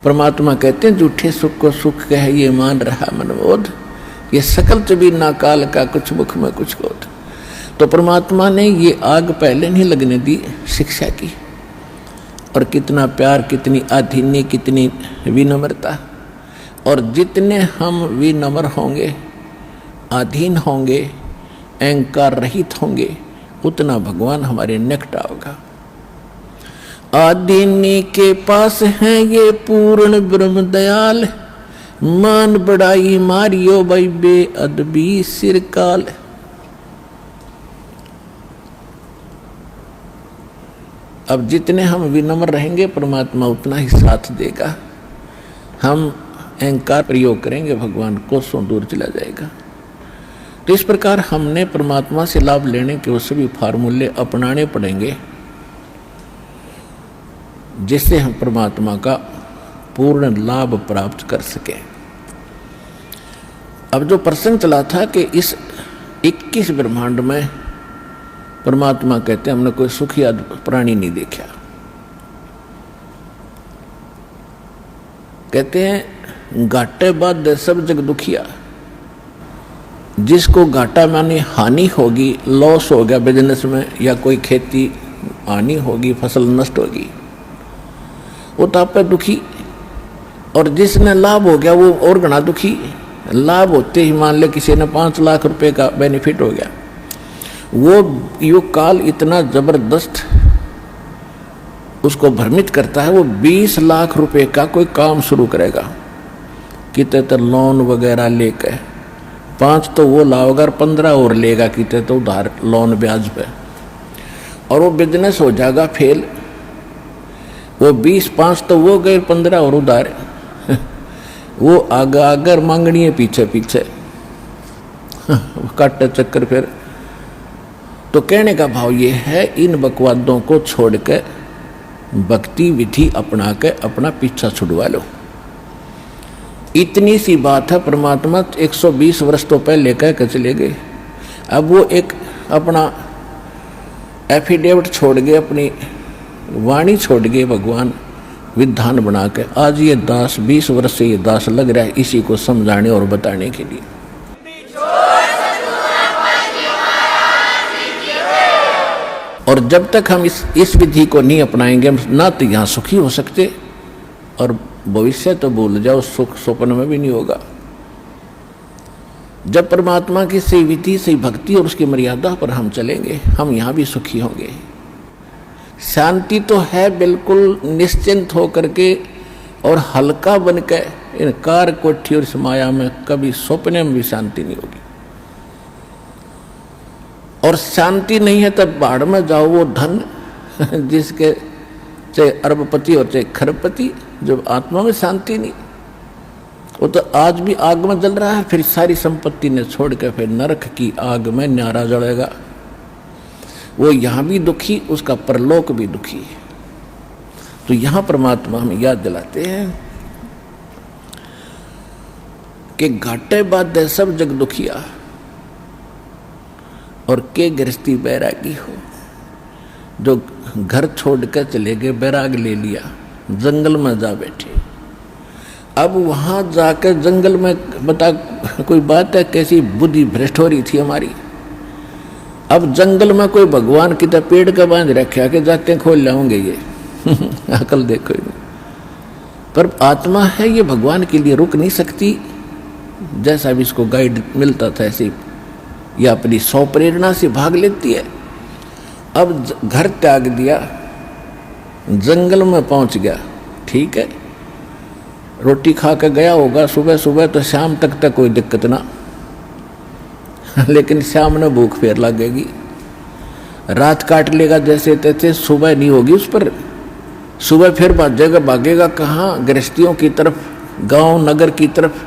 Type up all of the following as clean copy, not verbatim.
परमात्मा कहते हैं झूठे सुख को सुख कह ये मान रहा मनबोध, ये सकल चबी ना काल का कुछ मुख में कुछ क्रोध। तो परमात्मा ने ये आग पहले नहीं लगने दी शिक्षा की। और कितना प्यार, कितनी अधीनी, कितनी विनम्रता। और जितने हम विनम्र होंगे, अधीन होंगे, अहंकार रहित होंगे, उतना भगवान हमारे निकट आओगा। आदीनी के पास है ये पूर्ण ब्रह्म दयाल, मान बड़ाई मारियो भाई बेअदबी सिरकाल। अब जितने हम विनम्र रहेंगे परमात्मा उतना ही साथ देगा। हम अहंकार प्रयोग करेंगे भगवान कोसों दूर चला जाएगा। तो इस प्रकार हमने परमात्मा से लाभ लेने के वो सभी फार्मूले अपनाने पड़ेंगे जिससे हम परमात्मा का पूर्ण लाभ प्राप्त कर सकें। अब जो प्रसंग चला था कि इस 21 ब्रह्मांड में परमात्मा कहते हैं हमने कोई सुखी प्राणी नहीं देखा। कहते हैं घाटे बाद सब जग दुखिया। जिसको घाटा माने हानि होगी, लॉस हो गया बिजनेस में, या कोई खेती हानि होगी, फसल नष्ट होगी, वो तो आप पे दुखी। और जिसने लाभ हो गया वो और घना दुखी। लाभ होते ही मान ले किसी ने 5 लाख रुपए का बेनिफिट हो गया, वो युग काल इतना जबरदस्त उसको भ्रमित करता है। वो 20 लाख रुपए का कोई काम शुरू करेगा, कितने तो लोन वगैरह लेकर 5 तो वो लाओगा और 15 और लेगा, कितने तो उधार लोन ब्याज पे, और वो बिजनेस हो जाएगा फेल। वो 20-5 तो वो गए, 15 और उधार। वो अगर मांगनी है पीछे पीछे काटे चक्कर। फिर तो कहने का भाव ये है, इन बकवादों को छोड़कर भक्ति विधि अपना के अपना पीछा छुड़वा लो। इतनी सी बात है। परमात्मा 120 वर्ष तो पहले कह के चले गए। अब वो एक अपना एफिडेविट छोड़ गए, अपनी वाणी छोड़ गए भगवान विधान बना के। आज ये दास 20 वर्ष से ये दास लग रहा है इसी को समझाने और बताने के लिए। और जब तक हम इस विधि को नहीं अपनाएंगे, हम ना तो यहाँ सुखी हो सकते और भविष्य तो भूल जाओ, सुख स्वप्न में भी नहीं होगा। जब परमात्मा की सही विधि, सही भक्ति और उसकी मर्यादा पर हम चलेंगे, हम यहाँ भी सुखी होंगे। शांति तो है बिल्कुल निश्चिंत होकर के और हल्का बन के। इन कार कोठी और इस माया में कभी सपने में भी शांति नहीं होगी। और शांति नहीं है तब बाढ़ में जाओ। वो धन जिसके चाहे अरबपति और चाहे खरबपति, जब आत्मा में शांति नहीं, वो तो आज भी आग में जल रहा है। फिर सारी संपत्ति ने छोड़ के फिर नरक की आग में न्यारा जलेगा। वो यहाँ भी दुखी, उसका परलोक भी दुखी है। तो यहाँ परमात्मा हमें याद दिलाते हैं कि घाटे बाद सब जग दुखिया और के गृहस्थी बैरागी हो। जो घर छोड़ कर चले गए, बैराग ले लिया, जंगल में जा बैठे। अब वहां जाकर जंगल में बता कोई बात है, कैसी बुद्धि भ्रष्ट हो रही थी हमारी। अब जंगल में कोई भगवान की तरह पेड़ का बांध रखा के जाते खोल लाऊंगे ये अकल देखो। पर आत्मा है ये भगवान के लिए रुक नहीं सकती। जैसा भी इसको गाइड मिलता था ऐसे या अपनी सौ प्रेरणा से भाग लेती है। अब घर त्याग दिया, जंगल में पहुंच गया, ठीक है, रोटी खा के गया होगा सुबह सुबह, तो शाम तक कोई दिक्कत ना। लेकिन शाम में भूख फेर लगेगी, रात काट लेगा जैसे तैसे, सुबह नहीं होगी उस पर। सुबह फिर भागेगा कहाँ? गृहस्थियों की तरफ, गांव नगर की तरफ।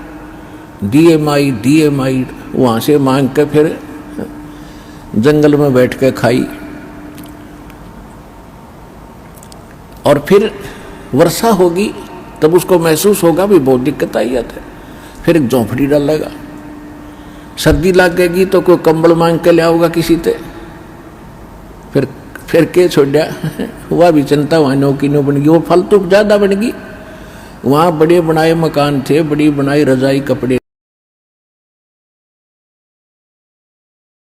दिए माई वहां से मांग के फिर जंगल में बैठ के खाई। और फिर वर्षा होगी तब उसको महसूस होगा भी बहुत दिक्कत आई है। फिर एक झोंपड़ी डालेगा। सर्दी लगेगी तो कोई कंबल मांग के ले आओगा किसी से। फिर के छोड़ा हुआ भी चिंता वहां नौकी नो बन गई, वो फालतू ज्यादा बन गई। वहाँ बड़े बनाए मकान थे, बड़ी बनाई रजाई कपड़े